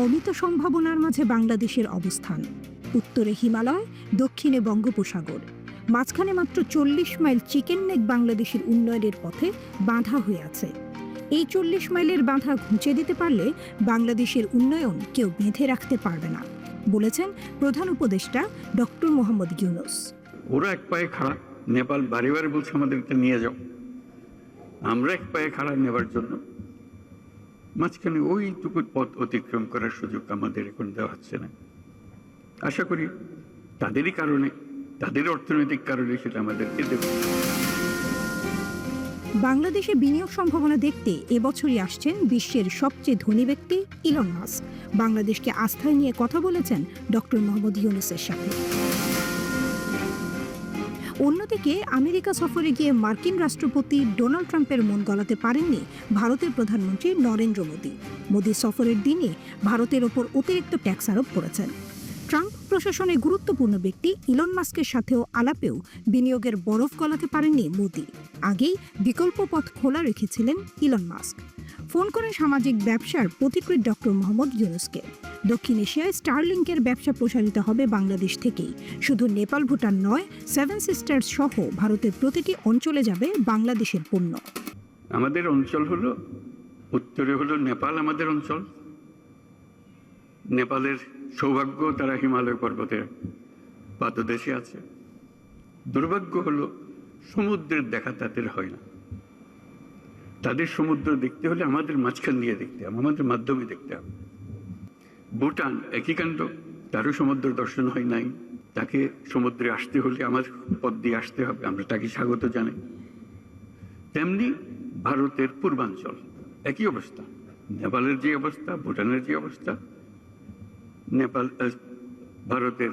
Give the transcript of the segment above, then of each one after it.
অমিত সম্ভাবনার মাঝে বাংলাদেশের অবস্থান। উত্তরে হিমালয়, দক্ষিণে বঙ্গোপসাগর, মাঝখানে মাত্র 40 মাইল চিকেন নেক বাংলাদেশের উন্নয়নের পথে বাঁধা হয়ে আছে। এই 40 মাইলের বাঁধা ঘুঁচে দিতে পারলে বাংলাদেশের উন্নয়ন কেউ বেঁধে রাখতে পারবে না, বলেছেন প্রধান উপদেষ্টা ডক্টর মোহাম্মদ ইউনূস। ওরা এক পায়ে খাড়া, নেপাল বারে বারে বলছে আমাদেরকে নিয়ে যাও, আমরা এক পায়ে খাড়া নেবার জন্য মাঝখানে ওইটুকু পথ অতিক্রম করার সুযোগ আমাদের এখন দেওয়া হচ্ছে না। আশা করি তাদেরই কারণে, তাদের অর্থনৈতিক কারণে সেটা আমাদেরকে দেবে। বাংলাদেশে বিনিয়োগ সম্ভাবনা দেখতে এবছরই আসছেন বিশ্বের সবচেয়ে ধনী ব্যক্তি ইলন মাস্ক। বাংলাদেশকে আস্থায় নিয়ে কথা বলেছেন ডক্টর মোহাম্মদ ইউনূসের সাথে। অন্যদিকে আমেরিকা সফরে গিয়ে মার্কিন রাষ্ট্রপতি ডোনাল্ড ট্রাম্পের মন গলাতে পারেননি ভারতের প্রধানমন্ত্রী নরেন্দ্র মোদী। মোদী সফরের দিনে ভারতের ওপর অতিরিক্ত ট্যাক্স আরোপ করেছেন। ট্রাম্প প্রশাসনে গুরুত্বপূর্ণ ব্যক্তি ইলন মাস্কের সাথেও আলাপেও বিনিয়োগের বরফ গলাতে পারেননি মোদী। আগেই বিকল্প পথ খোলা রেখেছিলেন ইলন মাস্ক। ফোন করে সামাজিক ব্যবসার পথিকৃৎ ডক্টর মোহাম্মদ ইউনূসকে। দক্ষিণ এশিয়ায় স্টারলিংকের ব্যবসা প্রসারিত হবে বাংলাদেশ থেকেই। শুধু নেপাল ভুটান নয়, 7 সিস্টার্স সহ ভারতের প্রতিটি অঞ্চলে যাবে বাংলাদেশের পণ্য। আমাদের অঞ্চল হলো, উত্তরে হলো নেপাল আমাদের অঞ্চল। নেপালের সৌভাগ্য তারা হিমালয় পর্বতের পাদদেশে আছে। দুর্ভাগ্য হলো সমুদ্রের দেখা তাদের হয় না। তাদের সমুদ্র দেখতে হলে আমাদের মাঝখান দিয়ে দেখতে হবে, আমাদের মাধ্যমে দেখতে হবে। ভুটান একই কাণ্ড, তারও সমুদ্র দর্শন হয় নাই। তাকে সমুদ্রে আসতে হলে আমার পথ দিয়ে আসতে হবে, আমরা তাকে স্বাগত জানাই। তেমনি ভারতের পূর্বাঞ্চল একই অবস্থা। নেপালের যে অবস্থা, ভুটানের যে অবস্থা, নেপাল ভারতের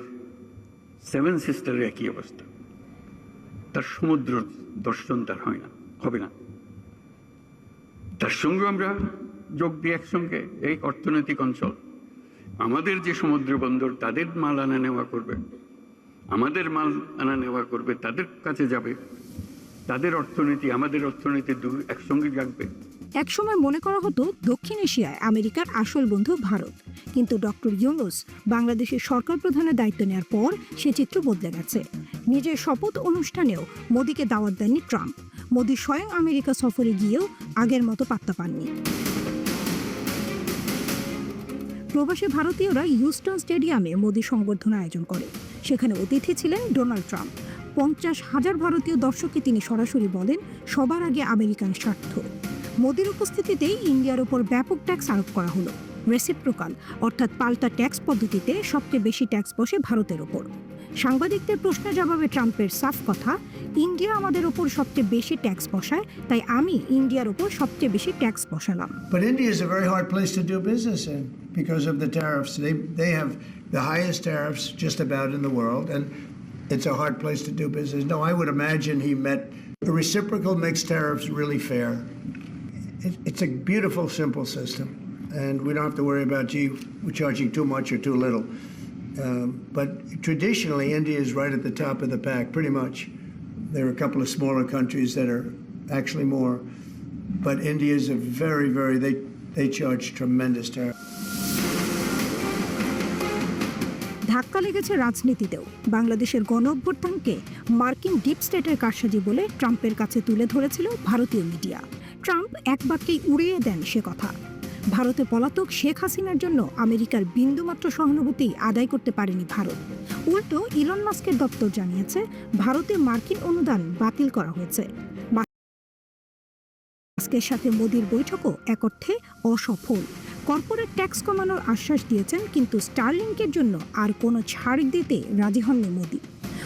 7 সিস্টারের একই অবস্থা। তার সমুদ্র দর্শন তার হয় না, হবে না। তার সঙ্গে আমরা যোগ দিই একসঙ্গে এই অর্থনৈতিক অঞ্চল। আমাদের যে সমুদ্র বন্দর, তাদের মাল আনা নেওয়া করবে, আমাদের মাল আনা নেওয়া করবে, তাদের কাছে যাবে। তাদের অর্থনীতি আমাদের অর্থনীতি একসঙ্গে জাগবে। একসময় মনে করা হতো দক্ষিণ এশিয়ায় আমেরিকার আসল বন্ধু ভারত, কিন্তু ডক্টর ইউনূস বাংলাদেশের সরকার প্রধানের দায়িত্ব নেওয়ার পর সে চিত্র বদলে গেছে। নিজের শপথ অনুষ্ঠানেও মোদীকে দাওয়াত দেননি ট্রাম্প। মোদী স্বয়ং আমেরিকা সফরে গিয়েও আগের মতো পাত্তা পাননি। প্রবাসী ভারতীয়রা হিউস্টন স্টেডিয়ামে মোদী সংবর্ধনা আয়োজন করে। সেখানে অতিথি ছিলেন ডোনাল্ড ট্রাম্প। 50,000 ভারতীয় দর্শককে তিনি সরাসরি বলেন, সবার আগে আমেরিকান স্বার্থ। মোদীর উপস্থিতিতেই ইন্ডিয়ার ওপর ব্যাপক ট্যাক্স আরোপ করা হলো। রেসিপ্রোকাল অর্থাৎ পাল্টা ট্যাক্স পদ্ধতিতে সবচেয়ে বেশি ট্যাক্স বসে ভারতের ওপর। সাংবাদিকদের প্রশ্নের জবাবে ট্রাম্পের সাফ কথা, ইন্ডিয়া আমাদের ওপর সবচেয়ে বেশি ট্যাক্স বসায়, তাই আমি ইন্ডিয়ার ওপর সবচেয়ে বেশি ট্যাক্স বসালাম। But India is a very hard place to do business in because of the tariffs. They have the highest tariffs just about in the world, and it's a hard place to do business. No, I would imagine he met the reciprocal makes tariffs really fair. It's a beautiful, simple system, and we don't have to worry about, gee, we're charging too much or too little. But traditionally, India is right at the top of the pack, pretty much. There are a couple of smaller countries that are actually more, but India is a they charge tremendous tariffs. ধাক্কা লেগেছে রাজনীতিতেও। বাংলাদেশের গণ অভ্যুত্থানকে মার্কিন deep স্টেটের কারসাজি বলে ট্রাম্পের কাছে তুলে ধরেছিল ভারতীয় মিডিয়া। ট্রাম্প এক বাক্যেই উড়িয়ে দেন সে কথা। ভারতে পলাতক শেখ হাসিনার জন্য আমেরিকার বিন্দুমাত্র সহানুভূতি আদায় করতে পারেনি ভারত। উল্টো ইলন মাস্কের দপ্তর জানিয়েছে ভারতে মার্কিন অনুদান বাতিল করা হয়েছে। মাস্কের সাথে মোদির বৈঠকও এক অর্থে অসফল। কর্পোরেট ট্যাক্স কমানোর আশ্বাস দিয়েছেন, কিন্তু স্টারলিংকের জন্য আর কোনো ছাড় দিতে রাজি হননি মোদি।